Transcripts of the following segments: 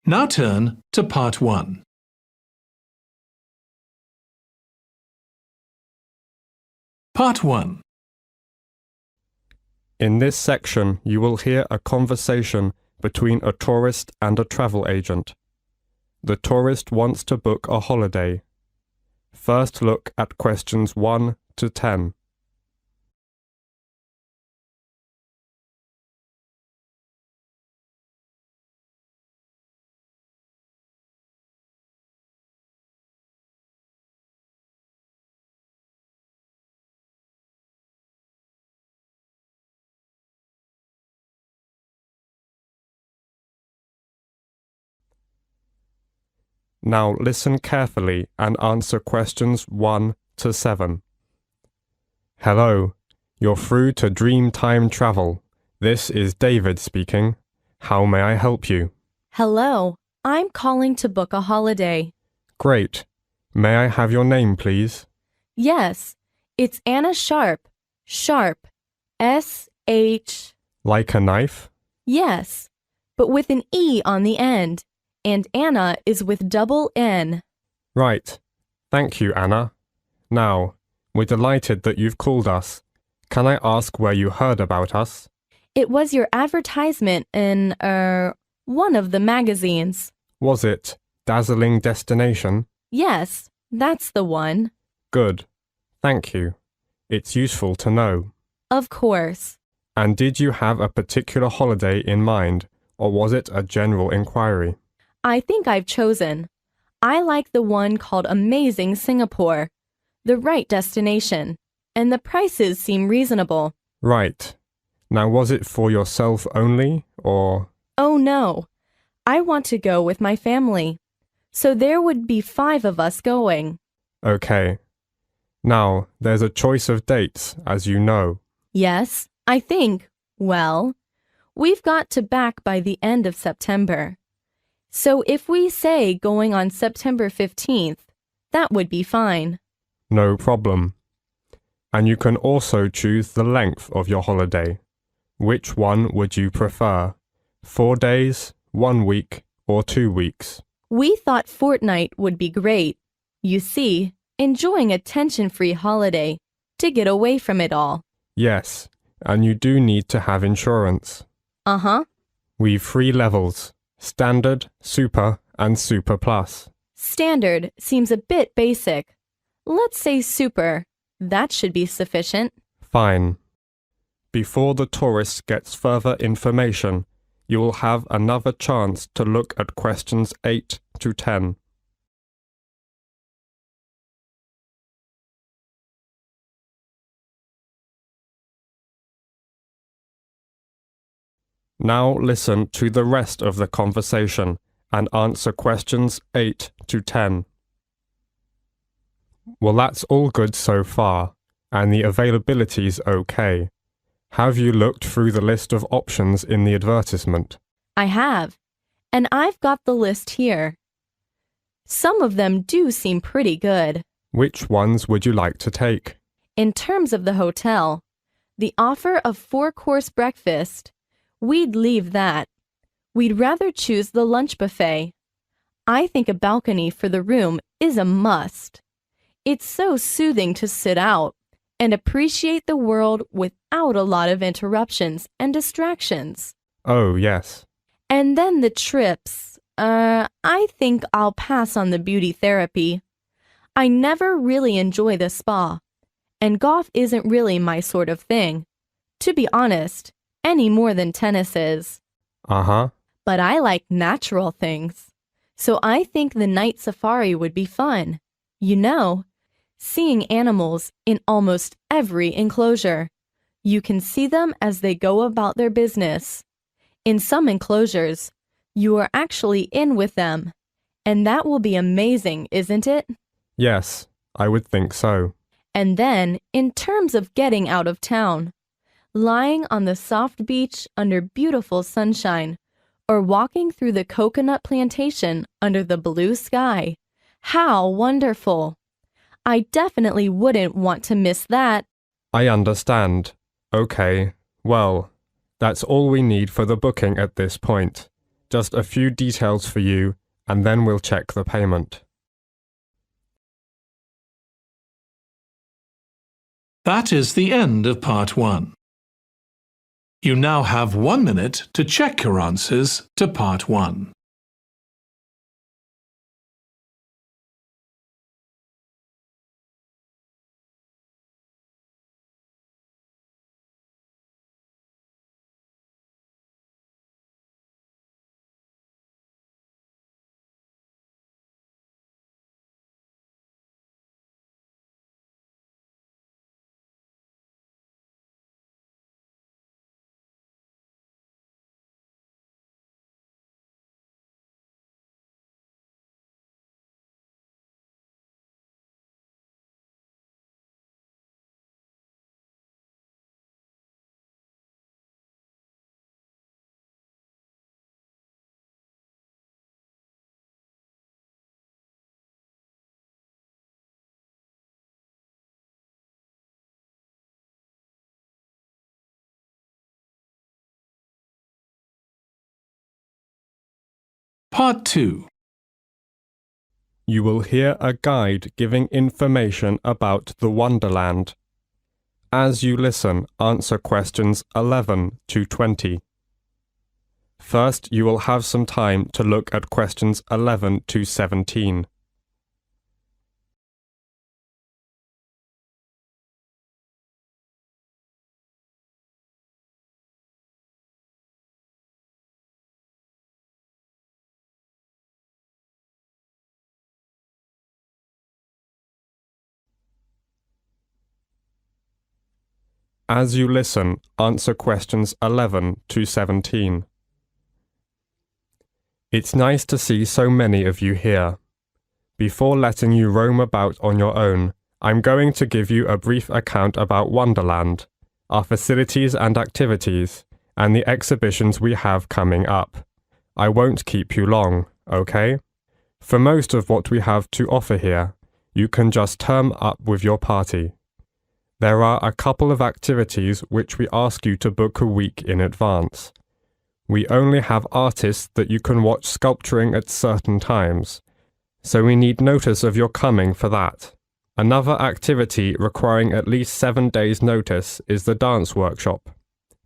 Now turn to Part 1. Part 1. In this section, you will hear a conversation between a tourist and a travel agent. The tourist wants to book a holiday. First look at questions 1 to 10. Now listen carefully and answer questions 1 to 7. Hello, you're through to Dreamtime Travel. This is David speaking. How may I help you? Hello, I'm calling to book a holiday. Great. May I have your name, please? Yes, it's Anna Sharp. Sharp. S-H... Like a knife? Yes, but with an E on the end. And Anna is with double N. Right. Thank you, Anna. Now, we're delighted that you've called us. Can I ask where you heard about us? It was your advertisement in, one of the magazines. Was it Dazzling Destination? Yes, that's the one. Good. Thank you. It's useful to know. Of course. And did you have a particular holiday in mind, or was it a general inquiry? I think I've chosen. I like the one called Amazing Singapore. The right destination. And the prices seem reasonable. Right. Now was it for yourself only, or? Oh no. I want to go with my family. So there would be 5 of us going. Okay. Now, there's a choice of dates, as you know. Yes, I think, well, we've got to back by the end of September. So if we say going on September 15th, that would be fine. No problem. And you can also choose the length of your holiday. Which one would you prefer? 4 days, 1 week, or 2 weeks? We thought fortnight would be great. You see, enjoying a tension-free holiday to get away from it all. Yes, and you do need to have insurance. Uh-huh. We've 3 levels. Standard, Super, and Super Plus. Standard seems a bit basic. Let's say Super. That should be sufficient. Fine. Before the tourist gets further information, you will have another chance to look at questions 8 to 10. Now listen to the rest of the conversation and answer questions 8 to 10. Well, that's all good so far, and the availability's okay. Have you looked through the list of options in the advertisement? I have, and I've got the list here. Some of them do seem pretty good. Which ones would you like to take? In terms of the hotel, the offer of 4-course breakfast, we'd leave that. We'd rather choose the lunch buffet. I think a balcony for the room is a must. It's so soothing to sit out and appreciate the world without a lot of interruptions and distractions. Oh, yes. And then the trips. I think I'll pass on the beauty therapy. I never really enjoy the spa, and golf isn't really my sort of thing, to be honest, any more than tennis is. Uh-huh. But I like natural things, so I think the night safari would be fun. You know, seeing animals in almost every enclosure. You can see them as they go about their business. In some enclosures, you are actually in with them, and that will be amazing, isn't it? Yes, I would think so. And then, in terms of getting out of town, lying on the soft beach under beautiful sunshine, or walking through the coconut plantation under the blue sky. How wonderful! I definitely wouldn't want to miss that. I understand. Okay, well, that's all we need for the booking at this point. Just a few details for you, and then we'll check the payment. That is the end of Part 1. You now have 1 minute to check your answers to Part 1. Part 2. You will hear a guide giving information about the Wonderland. As you listen, answer questions 11 to 20. First, you will have some time to look at questions 11 to 17. As you listen, answer questions 11 to 17. It's nice to see so many of you here. Before letting you roam about on your own, I'm going to give you a brief account about Wonderland, our facilities and activities, and the exhibitions we have coming up. I won't keep you long, okay? For most of what we have to offer here, you can just turn up with your party. There are a couple of activities which we ask you to book a week in advance. We only have artists that you can watch sculpturing at certain times, so we need notice of your coming for that. Another activity requiring at least 7 days' notice is the dance workshop.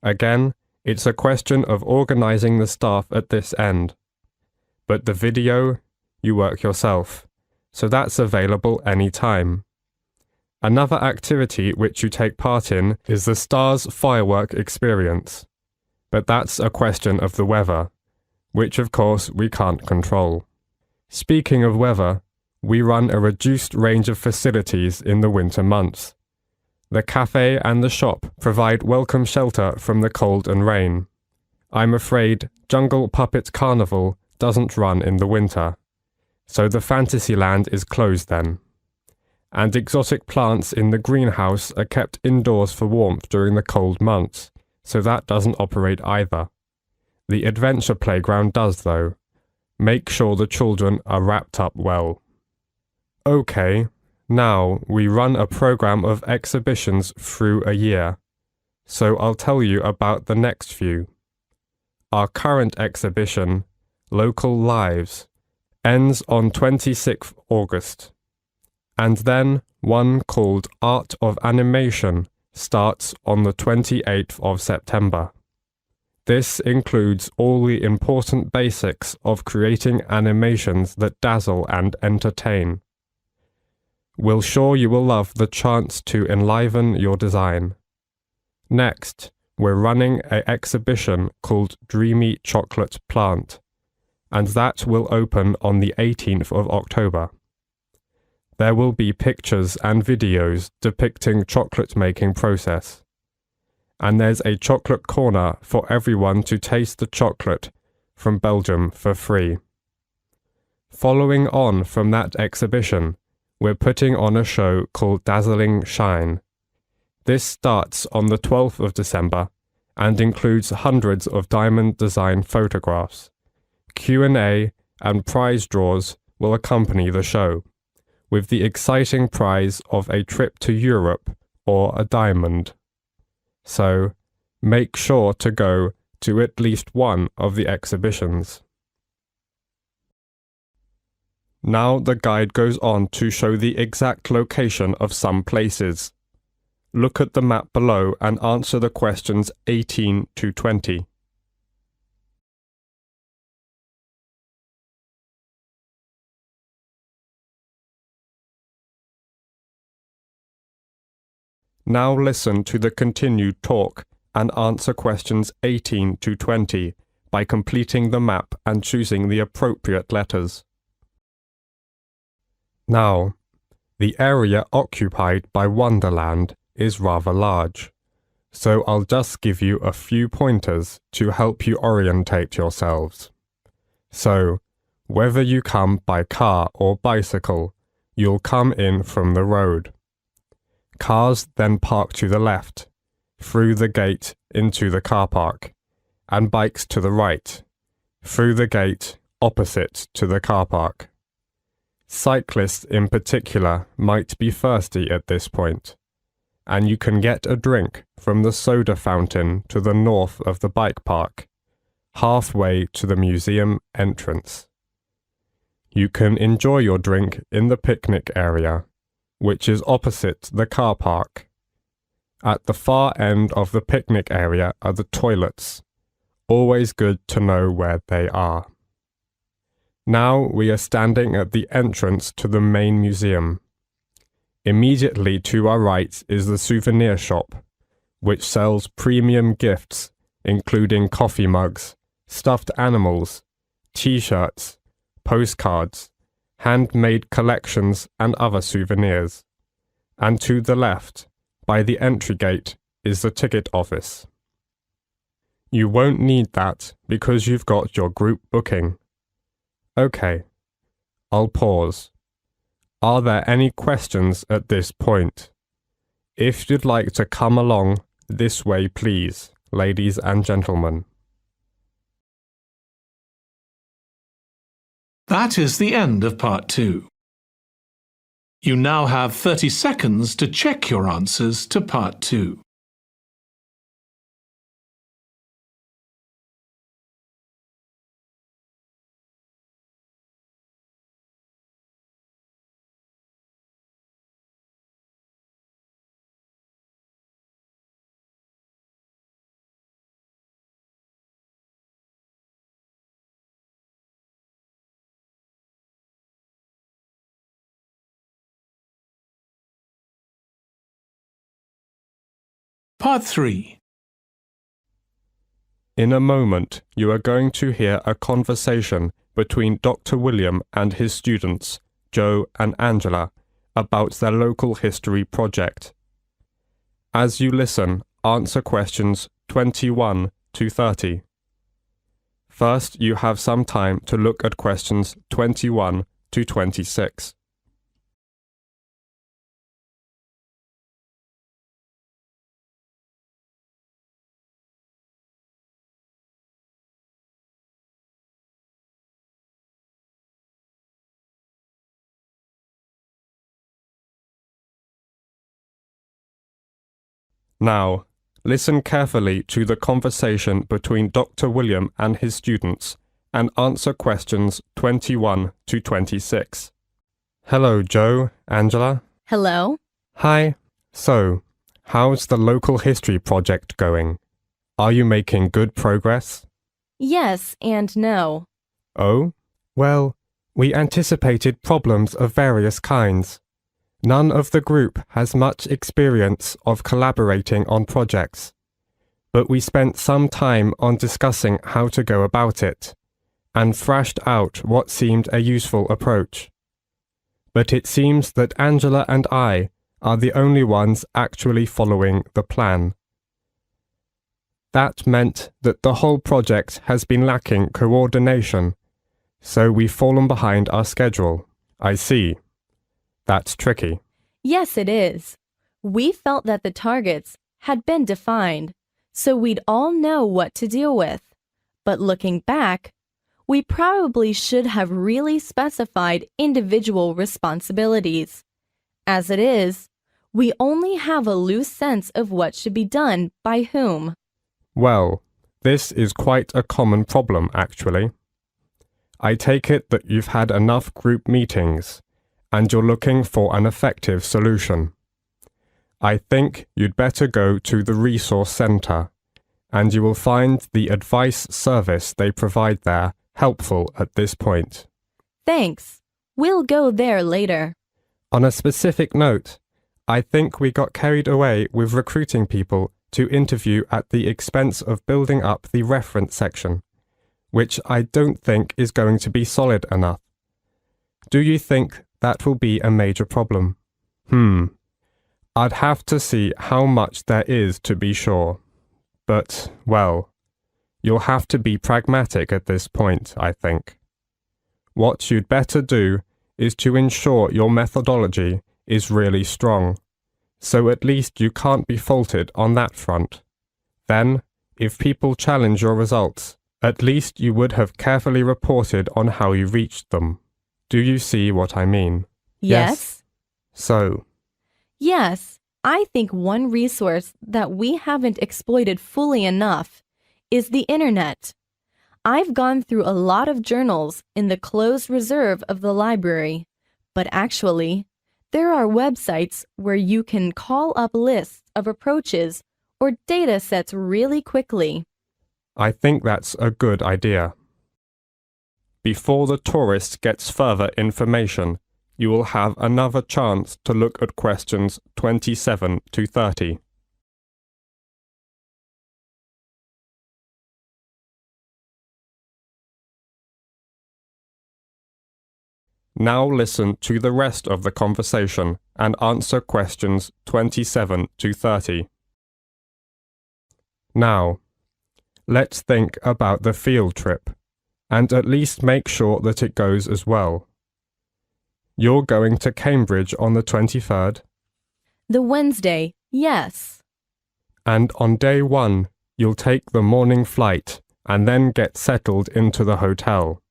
Again, it's a question of organising the staff at this end. But the video, you work yourself, so that's available any time. Another activity which you take part in is the Stars Firework Experience. But that's a question of the weather, which of course we can't control. Speaking of weather, we run a reduced range of facilities in the winter months. The cafe and the shop provide welcome shelter from the cold and rain. I'm afraid Jungle Puppet Carnival doesn't run in the winter, so the Fantasyland is closed then. And exotic plants in the greenhouse are kept indoors for warmth during the cold months, so that doesn't operate either. The adventure playground does though. Make sure the children are wrapped up well. Okay, now we run a program of exhibitions through a year, so I'll tell you about the next few. Our current exhibition, Local Lives, ends on 26th August. And then one called Art of Animation starts on the 28th of September. This includes all the important basics of creating animations that dazzle and entertain. We're sure you will love the chance to enliven your design. Next, we're running an exhibition called Dreamy Chocolate Plant, and that will open on the 18th of October. There will be pictures and videos depicting chocolate making process. And there's a chocolate corner for everyone to taste the chocolate from Belgium for free. Following on from that exhibition, we're putting on a show called Dazzling Shine. This starts on the 12th of December and includes hundreds of diamond design photographs. Q&A and prize draws will accompany the show, with the exciting prize of a trip to Europe or a diamond. So, make sure to go to at least one of the exhibitions. Now the guide goes on to show the exact location of some places. Look at the map below and answer the questions 18 to 20. Now listen to the continued talk and answer questions 18 to 20 by completing the map and choosing the appropriate letters. Now, the area occupied by Wonderland is rather large, so I'll just give you a few pointers to help you orientate yourselves. So, whether you come by car or bicycle, you'll come in from the road. Cars then park to the left, through the gate into the car park, and bikes to the right, through the gate opposite to the car park. Cyclists in particular might be thirsty at this point, and you can get a drink from the soda fountain to the north of the bike park, halfway to the museum entrance. You can enjoy your drink in the picnic area, which is opposite the car park. At the far end of the picnic area are the toilets. Always good to know where they are. Now we are standing at the entrance to the main museum. Immediately to our right is the souvenir shop, which sells premium gifts, including coffee mugs, stuffed animals, t-shirts, postcards, handmade collections and other souvenirs. And to the left, by the entry gate, is the ticket office. You won't need that because you've got your group booking. Okay, I'll pause. Are there any questions at this point? If you'd like to come along this way, please, ladies and gentlemen. That is the end of part 2. You now have 30 seconds to check your answers to part 2. Part 3. In a moment, you are going to hear a conversation between Dr. William and his students, Joe and Angela, about their local history project. As you listen, answer questions 21 to 30. First, you have some time to look at questions 21 to 26. Now, listen carefully to the conversation between Dr. William and his students and answer questions 21 to 26. Hello, Joe, Angela. Hello? Hi. So, how's the local history project going? Are you making good progress? Yes and no. Oh? Well, we anticipated problems of various kinds. None of the group has much experience of collaborating on projects, but we spent some time on discussing how to go about it, and thrashed out what seemed a useful approach. But it seems that Angela and I are the only ones actually following the plan. That meant that the whole project has been lacking coordination, so we've fallen behind our schedule. I see. That's tricky. Yes, it is. We felt that the targets had been defined, so we'd all know what to deal with. But looking back, we probably should have really specified individual responsibilities. As it is, we only have a loose sense of what should be done by whom. Well, this is quite a common problem, actually. I take it that you've had enough group meetings, and you're looking for an effective solution. I think you'd better go to the resource centre, and you will find the advice service they provide there helpful at this point. Thanks. We'll go there later. On a specific note, I think we got carried away with recruiting people to interview at the expense of building up the reference section, which I don't think is going to be solid enough. Do you think that will be a major problem? I'd have to see how much there is to be sure. But, well, you'll have to be pragmatic at this point, I think. What you'd better do is to ensure your methodology is really strong, so at least you can't be faulted on that front. Then, if people challenge your results, at least you would have carefully reported on how you reached them. Do you see what I mean? Yes? So? Yes, I think one resource that we haven't exploited fully enough is the internet. I've gone through a lot of journals in the closed reserve of the library, but actually, there are websites where you can call up lists of approaches or data sets really quickly. I think that's a good idea. Before the tourist gets further information, you will have another chance to look at questions 27 to 30. Now listen to the rest of the conversation and answer questions 27 to 30. Now, let's think about the field trip, and at least make sure that it goes as well. You're going to Cambridge on the 23rd? The Wednesday, yes. And on day 1, you'll take the morning flight and then get settled into the hotel.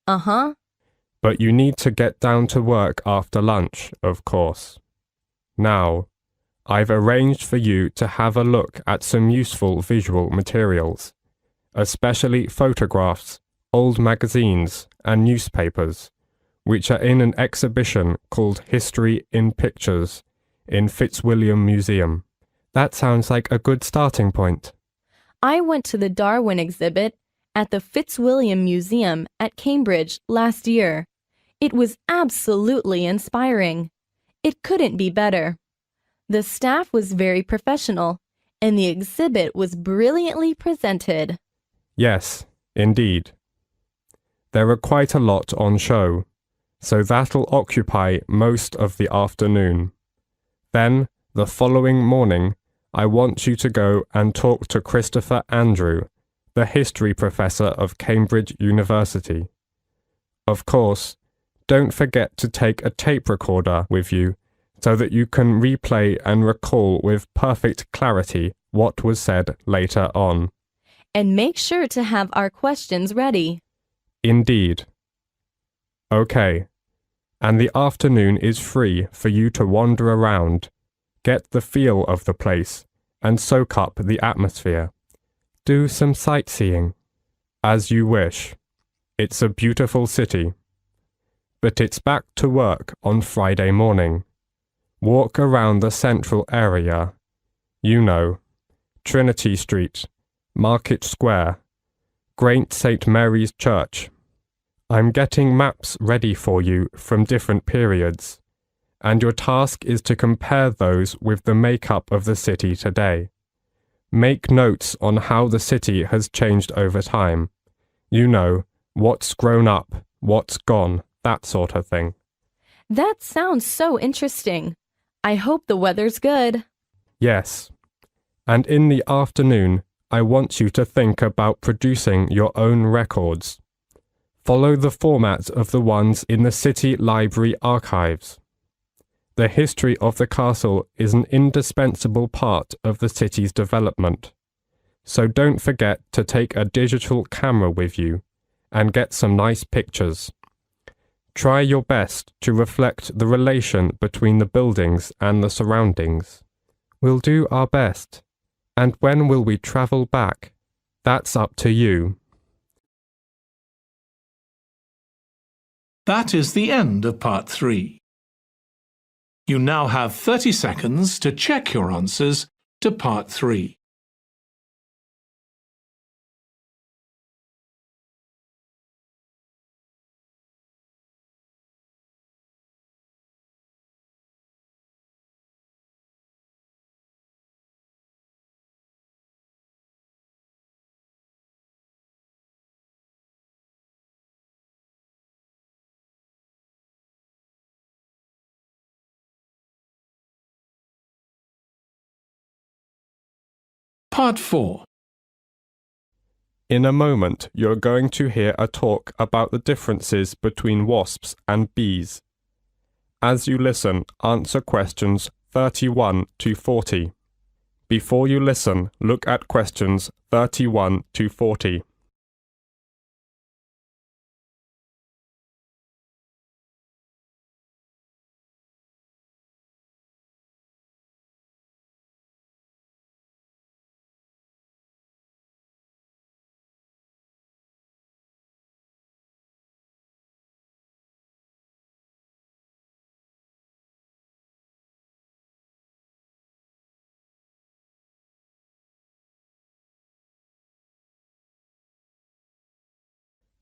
Uh-huh. But you need to get down to work after lunch, of course. Now, I've arranged for you to have a look at some useful visual materials, especially photographs, old magazines, and newspapers, which are in an exhibition called History in Pictures in Fitzwilliam Museum. That sounds like a good starting point. I went to the Darwin exhibit at the Fitzwilliam Museum at Cambridge last year. It was absolutely inspiring. It couldn't be better. The staff was very professional, and the exhibit was brilliantly presented. Yes, indeed. There are quite a lot on show, so that'll occupy most of the afternoon. Then, the following morning, I want you to go and talk to Christopher Andrew, the history professor of Cambridge University. Of course, don't forget to take a tape recorder with you so that you can replay and recall with perfect clarity what was said later on. And make sure to have our questions ready. Indeed. Okay. And the afternoon is free for you to wander around, get the feel of the place, and soak up the atmosphere. Do some sightseeing. As you wish. It's a beautiful city. But it's back to work on Friday morning. Walk around the central area. You know, Trinity Street, Market Square, Great St. Mary's Church. I'm getting maps ready for you from different periods, and your task is to compare those with the makeup of the city today. Make notes on how the city has changed over time. You know, what's grown up, what's gone, that sort of thing. That sounds so interesting. I hope the weather's good. Yes. And in the afternoon, I want you to think about producing your own records. Follow the format of the ones in the City Library archives. The history of the castle is an indispensable part of the city's development, so don't forget to take a digital camera with you and get some nice pictures. Try your best to reflect the relation between the buildings and the surroundings. We'll do our best. And when will we travel back? That's up to you. That is the end of part 3. You now have 30 seconds to check your answers to part 3. Part 4. In a moment, you're going to hear a talk about the differences between wasps and bees. As you listen, answer questions 31 to 40. Before you listen, look at questions 31 to 40.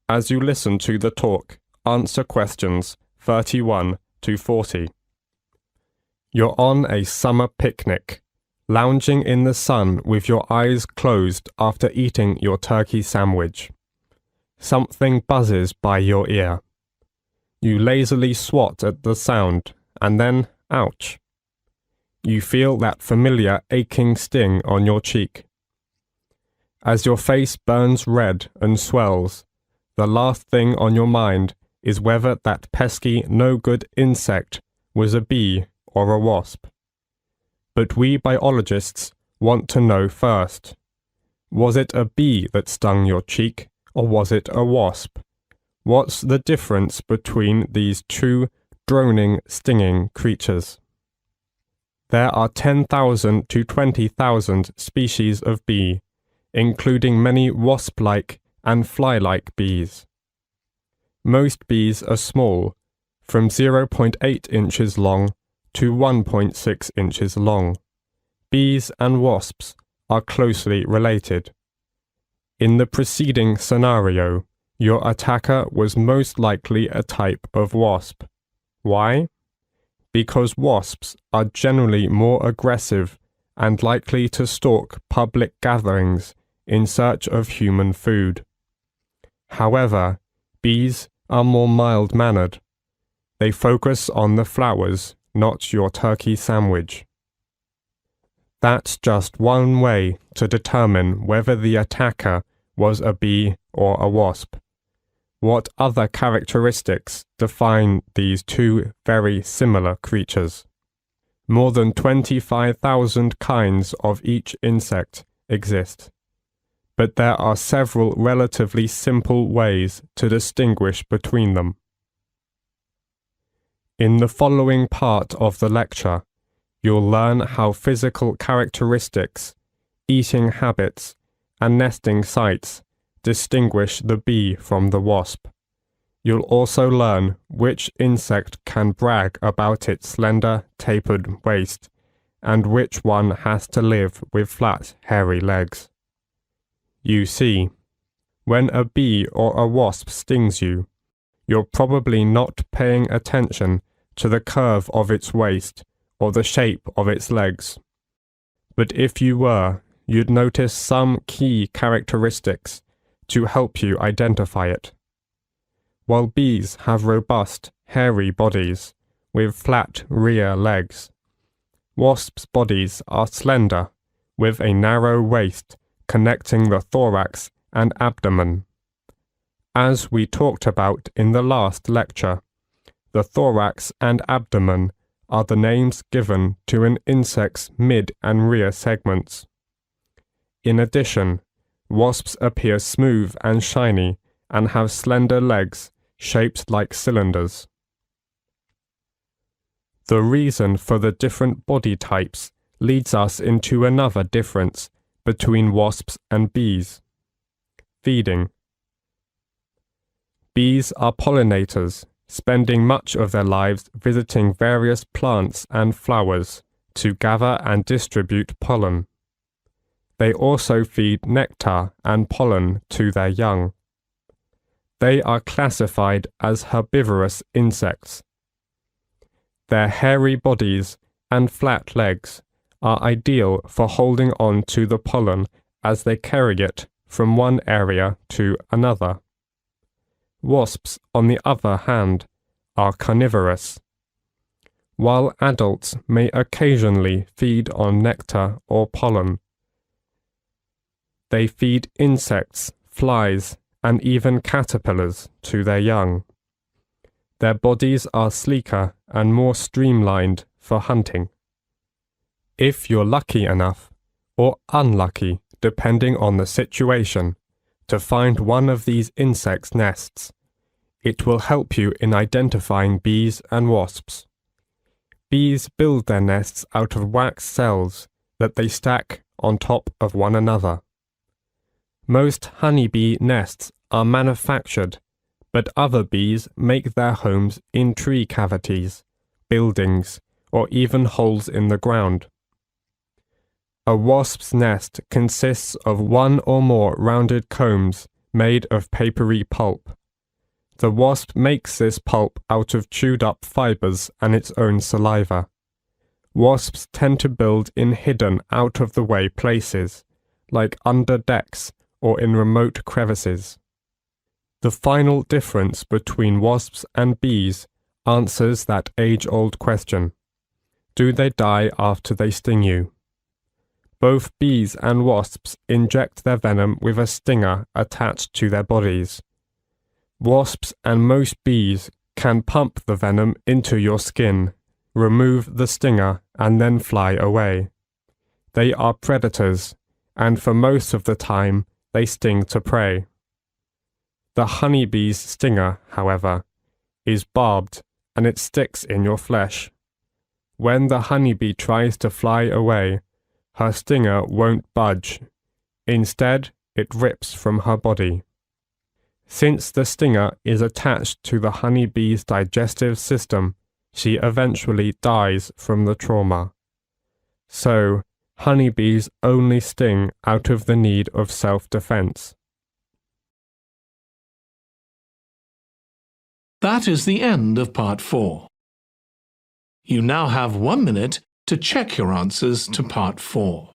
As you listen to the talk, answer questions 31 to 40. You're on a summer picnic, lounging in the sun with your eyes closed after eating your turkey sandwich. Something buzzes by your ear. You lazily swat at the sound, and then, ouch. You feel that familiar aching sting on your cheek. As your face burns red and swells, the last thing on your mind is whether that pesky, no-good insect was a bee or a wasp. But we biologists want to know first. Was it a bee that stung your cheek, or was it a wasp? What's the difference between these two droning, stinging creatures? There are 10,000 to 20,000 species of bee, including many wasp-like and fly-like bees. Most bees are small, from 0.8 inches long to 1.6 inches long. Bees and wasps are closely related. In the preceding scenario, your attacker was most likely a type of wasp. Why? Because wasps are generally more aggressive and likely to stalk public gatherings in search of human food. However, bees are more mild-mannered. They focus on the flowers, not your turkey sandwich. That's just one way to determine whether the attacker was a bee or a wasp. What other characteristics define these two very similar creatures? More than 25,000 kinds of each insect exist. But there are several relatively simple ways to distinguish between them. In the following part of the lecture, you'll learn how physical characteristics, eating habits, and nesting sites distinguish the bee from the wasp. You'll also learn which insect can brag about its slender, tapered waist, and which one has to live with flat, hairy legs. You see, when a bee or a wasp stings you, you're probably not paying attention to the curve of its waist or the shape of its legs. But if you were, you'd notice some key characteristics to help you identify it. While bees have robust, hairy bodies with flat rear legs, wasps' bodies are slender with a narrow waist connecting the thorax and abdomen. As we talked about in the last lecture, the thorax and abdomen are the names given to an insect's mid and rear segments. In addition, wasps appear smooth and shiny and have slender legs shaped like cylinders. The reason for the different body types leads us into another difference between wasps and bees. Feeding. Bees are pollinators spending much of their lives visiting various plants and flowers to gather and distribute pollen. They also feed nectar and pollen to their young. They are classified as herbivorous insects. Their hairy bodies and flat legs are ideal for holding on to the pollen as they carry it from one area to another. Wasps, on the other hand, are carnivorous. While adults may occasionally feed on nectar or pollen, they feed insects, flies, and even caterpillars to their young. Their bodies are sleeker and more streamlined for hunting. If you're lucky enough, or unlucky depending on the situation, to find one of these insects' nests, it will help you in identifying bees and wasps. Bees build their nests out of wax cells that they stack on top of one another. Most honeybee nests are manufactured, but other bees make their homes in tree cavities, buildings, or even holes in the ground. A wasp's nest consists of one or more rounded combs made of papery pulp. The wasp makes this pulp out of chewed up fibers and its own saliva. Wasps tend to build in hidden, out-of-the-way places, like under decks or in remote crevices. The final difference between wasps and bees answers that age-old question. Do they die after they sting you? Both bees and wasps inject their venom with a stinger attached to their bodies. Wasps and most bees can pump the venom into your skin, remove the stinger, and then fly away. They are predators, and for most of the time, they sting to prey. The honeybee's stinger, however, is barbed and it sticks in your flesh. When the honeybee tries to fly away, her stinger won't budge. Instead, it rips from her body. Since the stinger is attached to the honeybee's digestive system, she eventually dies from the trauma. So, honeybees only sting out of the need of self-defense. That is the end of part 4. You now have 1 minute to check your answers to part 4.